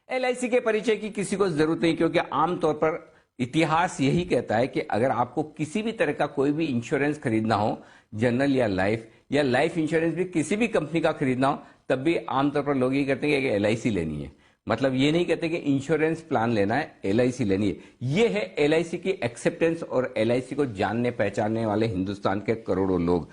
LIC के परिचय की किसी को जरूरत नहीं, क्योंकि आमतौर पर इतिहास यही कहता है कि अगर आपको किसी भी तरह का कोई भी इंश्योरेंस खरीदना हो, जनरल या लाइफ इंश्योरेंस भी किसी भी कंपनी का खरीदना हो, तब भी आमतौर पर लोग ये कहते हैं कि एलआईसी लेनी है। मतलब ये नहीं कहते कि इंश्योरेंस प्लान लेना है, एलआईसी लेनी है। ये है एलआईसी की एक्सेप्टेंस और एलआईसी को जानने पहचानने वाले हिंदुस्तान के करोड़ों लोग।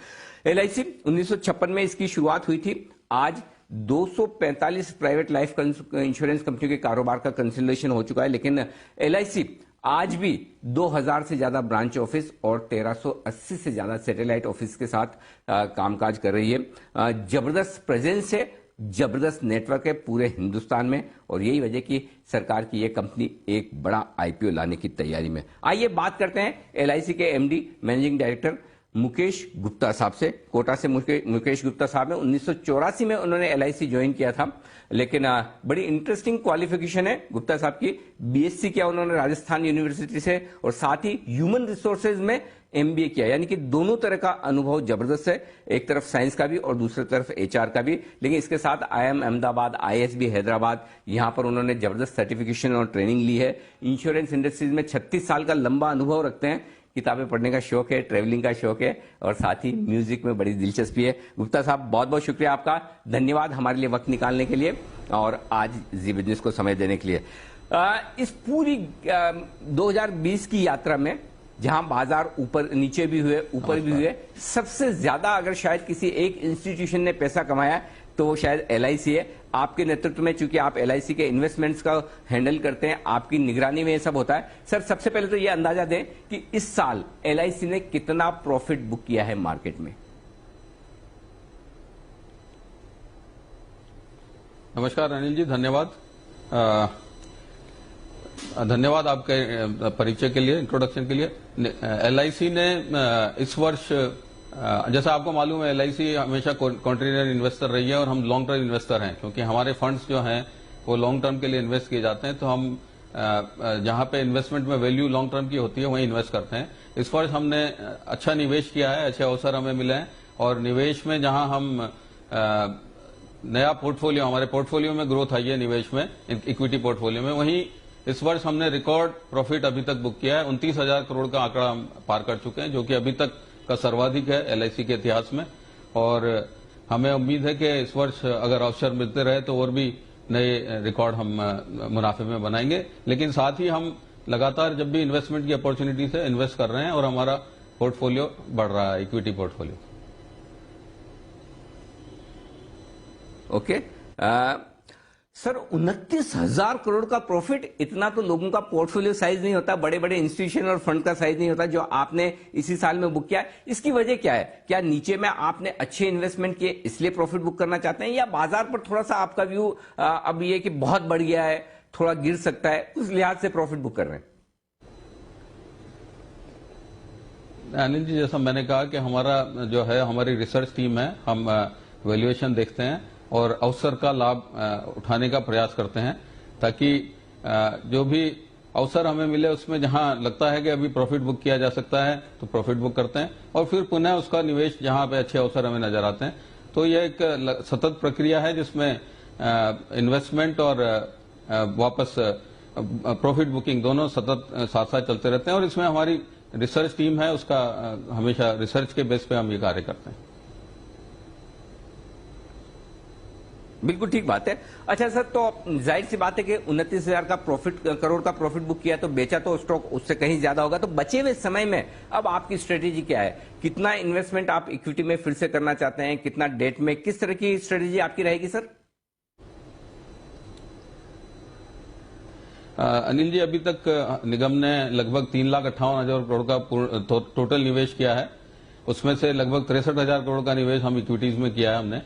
एलआईसी 1956 में इसकी शुरुआत हुई थी। आज 245 प्राइवेट लाइफ इंश्योरेंस कंपनियों के कारोबार का कंसोलिडेशन हो चुका है, लेकिन एलआईसी आज भी 2000 से ज्यादा ब्रांच ऑफिस और 1380 से ज्यादा सैटेलाइट ऑफिस के साथ कामकाज कर रही है। जबरदस्त प्रेजेंस है, जबरदस्त नेटवर्क है पूरे हिंदुस्तान में, और यही वजह कि सरकार की यह कंपनी एक बड़ा आईपीओ लाने की तैयारी में। आइए बात करते हैं एलआईसी के MD managing director Mukesh Gupta साहब से। कोटा से मुकेश गुप्ता साहब ने 1984 में उन्होंने एलआईसी ज्वाइन किया था, लेकिन बड़ी इंटरेस्टिंग क्वालिफिकेशन है गुप्ता साहब की। बीएससी किया उन्होंने राजस्थान यूनिवर्सिटी से, और साथ ही ह्यूमन रिसोर्सेज में एमबीए किया, यानी कि दोनों तरह का अनुभव जबरदस्त है, एक तरफ साइंस का भी और दूसरी तरफ एचआर का भी। लेकिन इसके साथ आईआईएम अहमदाबाद, आईएसबी हैदराबाद, यहां पर उन्होंने जबरदस्त सर्टिफिकेशन और ट्रेनिंग ली है। इंश्योरेंस इंडस्ट्रीज में 36 साल का लंबा अनुभव रखते हैं। किताबें पढ़ने का शौक है, ट्रेवलिंग का शौक है, और साथ ही म्यूजिक में बड़ी दिलचस्पी है। गुप्ता साहब, बहुत बहुत शुक्रिया आपका, धन्यवाद हमारे लिए वक्त निकालने के लिए और आज जी बिजनेस को समय देने के लिए। इस पूरी 2020 की यात्रा में जहां बाजार ऊपर नीचे भी हुए, ऊपर भी हुए, सबसे ज्यादा अगर शायद किसी एक इंस्टीट्यूशन ने पैसा कमाया तो वो शायद एलआईसी है। आपके नेतृत्व में, चूंकि आप एलआईसी के इन्वेस्टमेंट्स का हैंडल करते हैं, आपकी निगरानी में ये सब होता है। सर, सबसे पहले तो ये अंदाजा दें कि इस साल एलआईसी ने कितना प्रॉफिट बुक किया है मार्केट में। नमस्कार अनिल जी, धन्यवाद। धन्यवाद आपके परिचय के लिए, इंट्रोडक्शन के लिए। एलआईसी ने इस वर्ष, जैसा आपको मालूम है, एलआईसी हमेशा कॉन्टिन्यूअल इन्वेस्टर रही है और हम लॉन्ग टर्म इन्वेस्टर हैं, क्योंकि हमारे फंड्स जो हैं वो लॉन्ग टर्म के लिए इन्वेस्ट किए जाते हैं। तो हम जहां पे इन्वेस्टमेंट में वैल्यू लॉन्ग टर्म की होती है वहीं इन्वेस्ट करते हैं। इस वर्ष हमने अच्छा निवेश किया है, अच्छे अवसर हमें मिले हैं, और निवेश में जहां हम नया पोर्टफोलियो, हमारे पोर्टफोलियो में ग्रोथ आई है निवेश में, इक्विटी पोर्टफोलियो में, वहीं इस वर्ष हमने रिकॉर्ड प्रॉफिट अभी तक बुक किया है। 29,000 करोड़ का आंकड़ा हम पार कर चुके हैं, जो कि अभी तक का सर्वाधिक है एलआईसी के इतिहास में। और हमें उम्मीद है कि इस वर्ष अगर अवसर मिलते रहे तो और भी नए रिकॉर्ड हम मुनाफे में बनाएंगे। लेकिन साथ ही हम लगातार जब भी इन्वेस्टमेंट की अपॉर्चुनिटी से इन्वेस्ट कर रहे हैं और हमारा पोर्टफोलियो बढ़ रहा है, equity portfolio. Okay sir, 29,000 crore का प्रॉफिट, इतना तो लोगों का पोर्टफोलियो साइज नहीं होता, बड़े बड़े इंस्टीट्यूशन और फंड का साइज नहीं होता जो आपने इसी साल में बुक किया है। इसकी वजह क्या है? क्या नीचे में आपने अच्छे इन्वेस्टमेंट किए इसलिए प्रॉफिट बुक करना चाहते हैं, या बाजार पर थोड़ा सा आपका व्यू अब ये कि बहुत बढ़ गया है, थोड़ा गिर सकता है, उस लिहाज से प्रॉफिट बुक कर रहे हैं? अनिल जी, जैसा मैंने कहा कि हमारा जो है, हमारी रिसर्च टीम है, हम वैल्यूएशन देखते हैं और अवसर का लाभ उठाने का प्रयास करते हैं, ताकि जो भी अवसर हमें मिले उसमें जहां लगता है कि अभी प्रॉफिट बुक किया जा सकता है तो प्रॉफिट बुक करते हैं, और फिर पुनः उसका निवेश जहां पे अच्छे अवसर हमें नजर आते हैं। तो यह एक सतत प्रक्रिया है जिसमें इन्वेस्टमेंट और वापस प्रॉफिट बुकिंग दोनों सतत साथ साथ चलते रहते हैं। और इसमें हमारी रिसर्च टीम है, उसका हमेशा रिसर्च के बेस पे हम ये कार्य करते हैं। बिल्कुल ठीक बात है। अच्छा सर, तो जाहिर सी बात है कि 29,000 का करोड़ का प्रॉफिट बुक किया, तो बेचा तो स्टॉक उससे कहीं ज्यादा होगा। तो बचे हुए समय में अब आपकी स्ट्रेटेजी क्या है? कितना इन्वेस्टमेंट आप इक्विटी में फिर से करना चाहते हैं, कितना डेट में, किस तरह की स्ट्रेटेजी आपकी रहेगी सर? अनिल जी, अभी तक निगम ने लगभग 3,58,000 करोड़ का टोटल निवेश किया है। उसमें से लगभग 63,000 करोड़ का निवेश हम इक्विटीज में किया है हमने,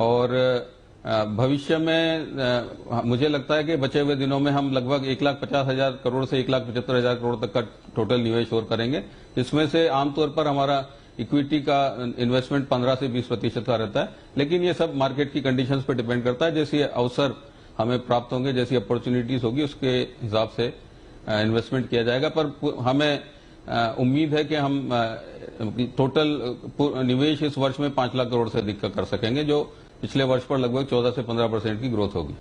और भविष्य में मुझे लगता है कि बचे हुए दिनों में हम लगभग 1,50,000 करोड़ से 1,75,000 करोड़ तक का टोटल निवेश और करेंगे, जिसमें से आमतौर पर हमारा इक्विटी का इन्वेस्टमेंट 15 से 20% का रहता है। लेकिन ये सब मार्केट की कंडीशंस पर डिपेंड करता है, जैसे अवसर हमें प्राप्त होंगे, जैसी अपॉर्चुनिटीज होगी, उसके हिसाब से इन्वेस्टमेंट किया जाएगा। पर हमें उम्मीद है कि हम टोटल निवेश इस वर्ष में 5 लाख करोड़ से अधिक का कर सकेंगे, जो पिछले वर्ष पर लगभग 14 से 15% की ग्रोथ होगी।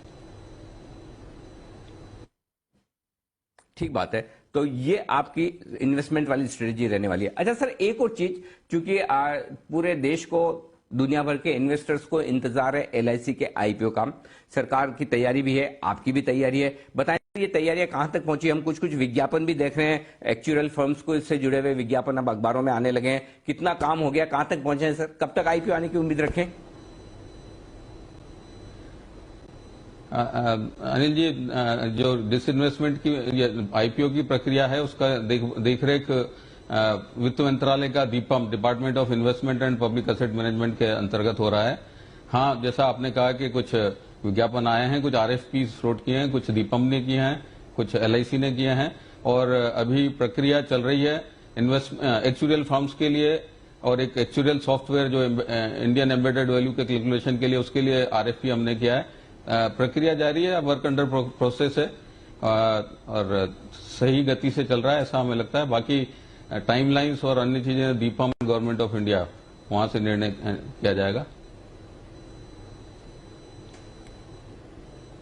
ठीक बात है। तो ये आपकी इन्वेस्टमेंट वाली स्ट्रेटजी रहने वाली है। अच्छा सर, एक और चीज, क्योंकि पूरे देश को, दुनिया भर के इन्वेस्टर्स को इंतजार है एलआईसी के आईपीओ का। सरकार की तैयारी भी है, आपकी भी तैयारी है। बताएं ये तैयारियां कहां तक पहुंची? हम कुछ कुछ विज्ञापन भी देख रहे हैं, एक्चुअल फर्म्स को इससे जुड़े हुए विज्ञापन अब अखबारों में आने लगे हैं। कितना काम हो गया, कहां तक पहुंचे हैं सर? कब तक आईपीओ आने की उम्मीद रखें? अनिल जी, जो डिसइन्वेस्टमेंट की आईपीओ की प्रक्रिया है उसका देखरेख वित्त मंत्रालय का Deepam, department of investment and public asset management के अंतर्गत हो रहा है। हाँ, जैसा आपने कहा कि कुछ विज्ञापन आए हैं, कुछ आरएफपी फ्लोट किए हैं, कुछ दीपम ने किए हैं, कुछ एलआईसी ने किए हैं, और अभी प्रक्रिया चल रही है एक्चुरियल फर्म्स के लिए, और एक एक्चुरियल सॉफ्टवेयर जो इंडियन एम्बेडेड वैल्यू के कैलकुलेशन के लिए, उसके लिए आरएफपी हमने किया है। प्रक्रिया जारी है, वर्क अंडर प्रोसेस है, और सही गति से चल रहा है ऐसा हमें लगता है। बाकी टाइमलाइंस और अन्य चीजें दीपम, गवर्नमेंट ऑफ इंडिया, वहां से निर्णय किया जाएगा।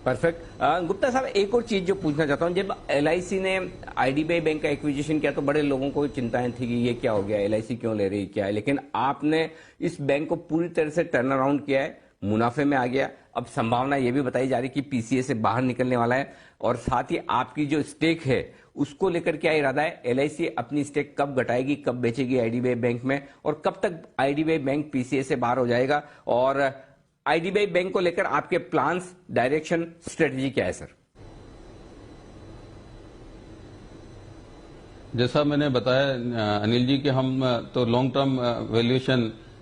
परफेक्ट। गुप्ता साहब, एक और चीज जो पूछना चाहता हूं, जब एलआईसी ने आईडीबीआई बैंक का एक्विजिशन किया तो बड़े लोगों को चिंताएं थी कि ये क्या हो गया, एलआईसी क्यों ले रही, क्या है, लेकिन आपने इस बैंक को पूरी तरह से टर्न अराउंड किया है, मुनाफे में आ गया। अब संभावना ये भी बताई जा रही कि पीसीए से बाहर निकलने वाला है, और साथ ही आपकी जो स्टेक है उसको लेकर क्या इरादा है? एलआईसी अपनी स्टेक कब घटाएगी, कब बेचेगी आईडीबीआई बैंक में, और कब तक आईडीबीआई बैंक पीसीए से बाहर हो जाएगा? और आईडीबीआई बैंक को लेकर आपके प्लान्स, डायरेक्शन, स्ट्रेटजी क्या है सर? जैसा मैंने बताया अनिल जी कि हम तो लॉन्ग टर्म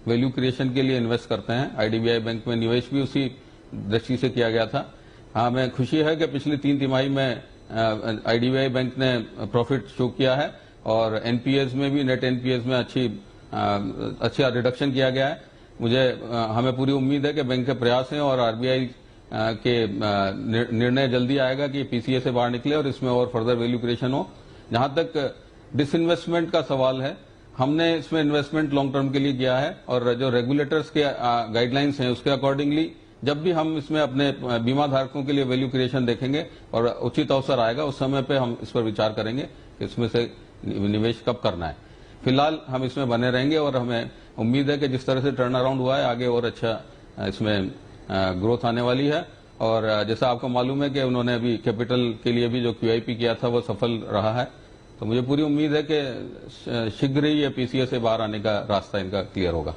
वैल्यू क्रिएशन के लिए इन्वेस्ट करते हैं। आईडीबीआई बैंक में निवेश भी उसी दृष्टि से किया गया था। हाँ, मैं खुशी है कि पिछली 3 तिमाही में आईडीबीआई बैंक ने प्रॉफिट शो किया है, और एनपीएस में भी, नेट एनपीएस में अच्छा रिडक्शन किया गया है। हमें पूरी उम्मीद है कि बैंक के प्रयास हैं और आरबीआई के निर्णय जल्दी आएगा कि पीसीए से बाहर निकले और इसमें और फर्दर वैल्यू क्रिएशन हो। जहां तक डिसइन्वेस्टमेंट का सवाल है, हमने इसमें इन्वेस्टमेंट लॉन्ग टर्म के लिए किया है, और जो रेगुलेटर्स के गाइडलाइंस हैं उसके अकॉर्डिंगली जब भी हम इसमें अपने बीमा धारकों के लिए वैल्यू क्रिएशन देखेंगे और उचित अवसर आएगा, उस समय पे हम इस पर विचार करेंगे कि इसमें से निवेश कब करना है। फिलहाल हम इसमें बने रहेंगे, और हमें उम्मीद है कि जिस तरह से टर्न अराउंड हुआ है, आगे और अच्छा इसमें ग्रोथ आने वाली है। और जैसा आपको मालूम है कि उन्होंने अभी कैपिटल के लिए भी जो क्यूआईपी किया था वो सफल रहा है, तो मुझे पूरी उम्मीद है कि शीघ्र ही ये पीसीए से बाहर आने का रास्ता इनका क्लियर होगा।